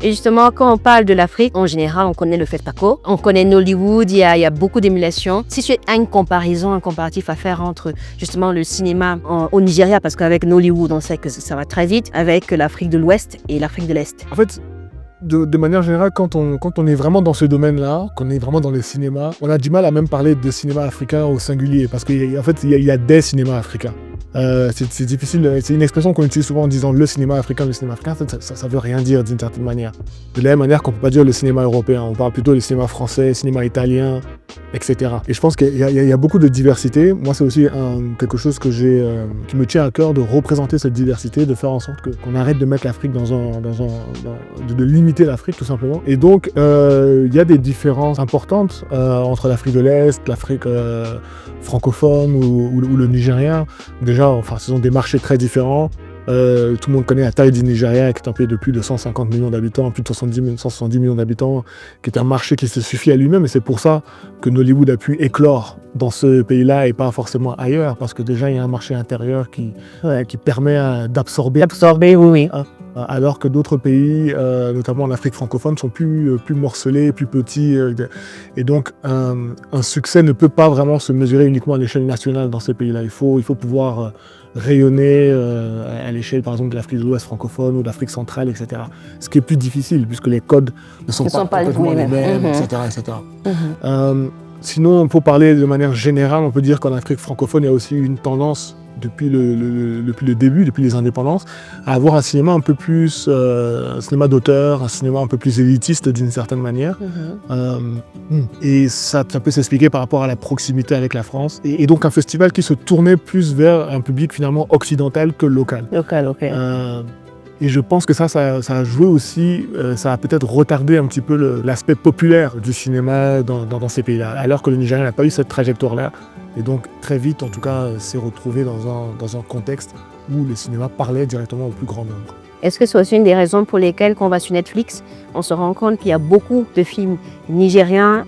Et justement, quand on parle de l'Afrique, en général, on connaît le FESPACO, on connaît Nollywood, il y a beaucoup d'émulations. Si tu as une comparaison, un comparatif à faire entre justement le cinéma au Nigeria, parce qu'avec Nollywood, on sait que ça va très vite, avec l'Afrique de l'Ouest et l'Afrique de l'Est. En fait, de manière générale, quand on est vraiment dans ce domaine-là, qu'on est vraiment dans le cinéma, on a du mal à même parler de cinéma africain au singulier, parce qu'en fait, il y a des cinémas africains. C'est difficile, c'est une expression qu'on utilise souvent en disant le cinéma africain, ça veut rien dire d'une certaine manière. De la même manière qu'on peut pas dire le cinéma européen, on parle plutôt du cinéma français, cinéma italien, etc. Et je pense qu'il y a beaucoup de diversité. Moi, c'est aussi quelque chose qui me tient à cœur de représenter cette diversité, de faire en sorte qu'on arrête de mettre l'Afrique de limiter l'Afrique tout simplement. Et donc, il y a des différences importantes entre l'Afrique de l'Est, l'Afrique francophone ou le Nigeria. Déjà, ce sont des marchés très différents. Tout le monde connaît la taille du Nigeria, qui est un pays de plus de 150 millions d'habitants, plus de 170 millions d'habitants, qui est un marché qui se suffit à lui-même. Et c'est pour ça que Nollywood a pu éclore dans ce pays-là et pas forcément ailleurs, parce que déjà, il y a un marché intérieur qui permet d'absorber. Oui. Alors que d'autres pays, notamment en Afrique francophone, sont plus morcelés, plus petits. Et donc, un succès ne peut pas vraiment se mesurer uniquement à l'échelle nationale dans ces pays-là. Il faut pouvoir rayonner à l'échelle, par exemple, de l'Afrique de l'Ouest francophone ou de l'Afrique centrale, etc. Ce qui est plus difficile, puisque les codes ne sont pas complètement les mêmes, etc. Sinon, pour parler de manière générale, on peut dire qu'en Afrique francophone, il y a aussi une tendance depuis le début, depuis les indépendances, à avoir un cinéma un peu plus, un cinéma d'auteur, un cinéma un peu plus élitiste d'une certaine manière. Et ça peut s'expliquer par rapport à la proximité avec la France. Et donc un festival qui se tournait plus vers un public finalement occidental que local. Ok. Et je pense que ça a joué aussi, ça a peut-être retardé un petit peu l'aspect populaire du cinéma dans ces pays-là, alors que le Nigeria n'a pas eu cette trajectoire-là. Et donc très vite, en tout cas, s'est retrouvé dans un contexte où le cinéma parlait directement au plus grand nombre. Est-ce que c'est aussi une des raisons pour lesquelles, quand on va sur Netflix, on se rend compte qu'il y a beaucoup de films nigériens,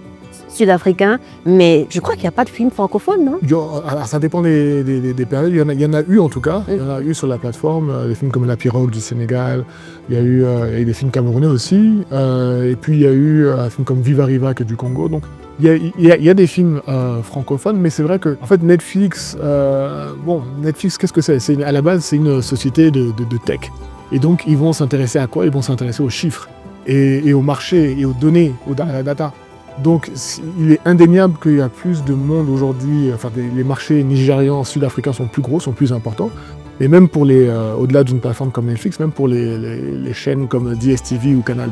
sud-africains, mais je crois qu'il n'y a pas de films francophones, non? Alors, ça dépend des périodes. Il y en a eu en tout cas. Il y en a eu sur la plateforme, des films comme La Pirogue du Sénégal. Il y a eu des films camerounais aussi. Et puis il y a eu un film comme Viva Riva qui est du Congo. Donc il y a des films francophones, mais c'est vrai que en fait Netflix, Netflix, qu'est-ce que c'est? À la base, c'est une société de tech. Et donc ils vont s'intéresser à quoi? Ils vont s'intéresser aux chiffres et au marché et aux données, à la data. Donc il est indéniable qu'il y a plus de monde aujourd'hui, les marchés nigérians, sud-africains sont plus gros, sont plus importants. Et même pour au-delà d'une plateforme comme Netflix, même pour les chaînes comme DSTV ou Canal+,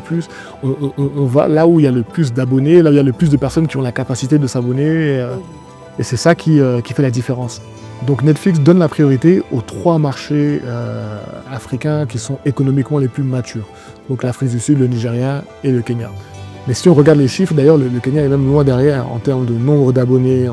on va là où il y a le plus d'abonnés, là où il y a le plus de personnes qui ont la capacité de s'abonner. Et c'est ça qui fait la différence. Donc Netflix donne la priorité aux 3 marchés africains qui sont économiquement les plus matures. Donc l'Afrique du Sud, le Nigeria et le Kenya. Mais si on regarde les chiffres, d'ailleurs, le Kenya est même loin derrière en termes de nombre d'abonnés,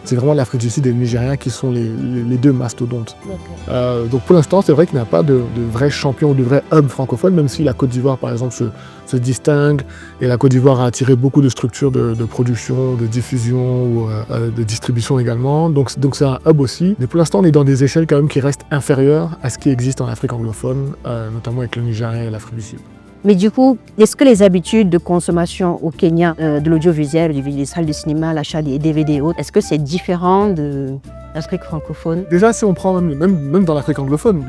c'est vraiment l'Afrique du Sud et le Nigeria qui sont les 2 mastodontes. Okay. Donc pour l'instant, c'est vrai qu'il n'y a pas de vrai champion ou de vrai hub francophone, même si la Côte d'Ivoire, par exemple, se distingue. Et la Côte d'Ivoire a attiré beaucoup de structures de production, de diffusion ou de distribution également. Donc c'est un hub aussi. Mais pour l'instant, on est dans des échelles quand même qui restent inférieures à ce qui existe en Afrique anglophone, notamment avec le Nigeria et l'Afrique du Sud. Mais du coup, est-ce que les habitudes de consommation au Kenya de l'audiovisuel, des salles de cinéma, l'achat des DVD et autres, est-ce que c'est différent de l'Afrique francophone? Déjà, si on prend même dans l'Afrique anglophone,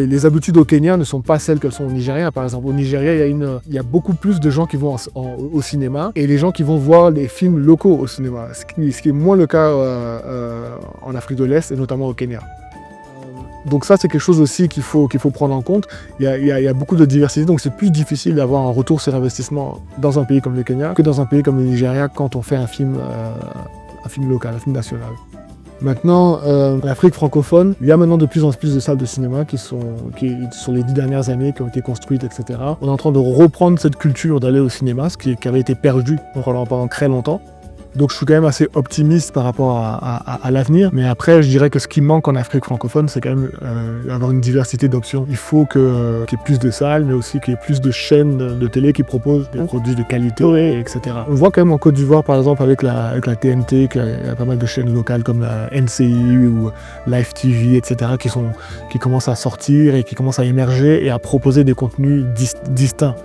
les habitudes au Kenya ne sont pas celles qu'elles sont au Nigeria. Par exemple, au Nigeria, il y a beaucoup plus de gens qui vont au cinéma et les gens qui vont voir les films locaux au cinéma, ce qui est moins le cas en Afrique de l'Est et notamment au Kenya. Donc ça, c'est quelque chose aussi qu'il faut prendre en compte. Il y a beaucoup de diversité, donc c'est plus difficile d'avoir un retour sur investissement dans un pays comme le Kenya que dans un pays comme le Nigeria quand on fait un film local, un film national. Maintenant, en Afrique francophone, il y a maintenant de plus en plus de salles de cinéma qui sur les 10 dernières années, qui ont été construites, etc. On est en train de reprendre cette culture d'aller au cinéma, ce qui avait été perdu pendant très longtemps. Donc je suis quand même assez optimiste par rapport à l'avenir. Mais après, je dirais que ce qui manque en Afrique francophone, c'est quand même avoir une diversité d'options. Il faut qu'il y ait plus de salles, mais aussi qu'il y ait plus de chaînes de télé qui proposent des produits de qualité, etc. On voit quand même en Côte d'Ivoire, par exemple, avec la TNT, qu'il y a pas mal de chaînes locales comme la NCI ou Live TV, etc., qui commencent à sortir et qui commencent à émerger et à proposer des contenus distincts.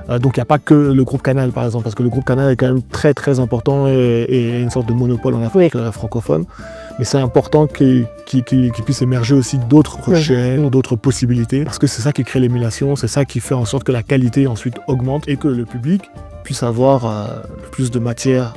Donc il n'y a pas que le groupe Canal par exemple, parce que le groupe Canal est quand même très très important et une sorte de monopole en Afrique francophone. Mais c'est important qu'il puisse émerger aussi d'autres chaînes, d'autres possibilités, parce que c'est ça qui crée l'émulation, c'est ça qui fait en sorte que la qualité ensuite augmente et que le public puisse avoir plus de matière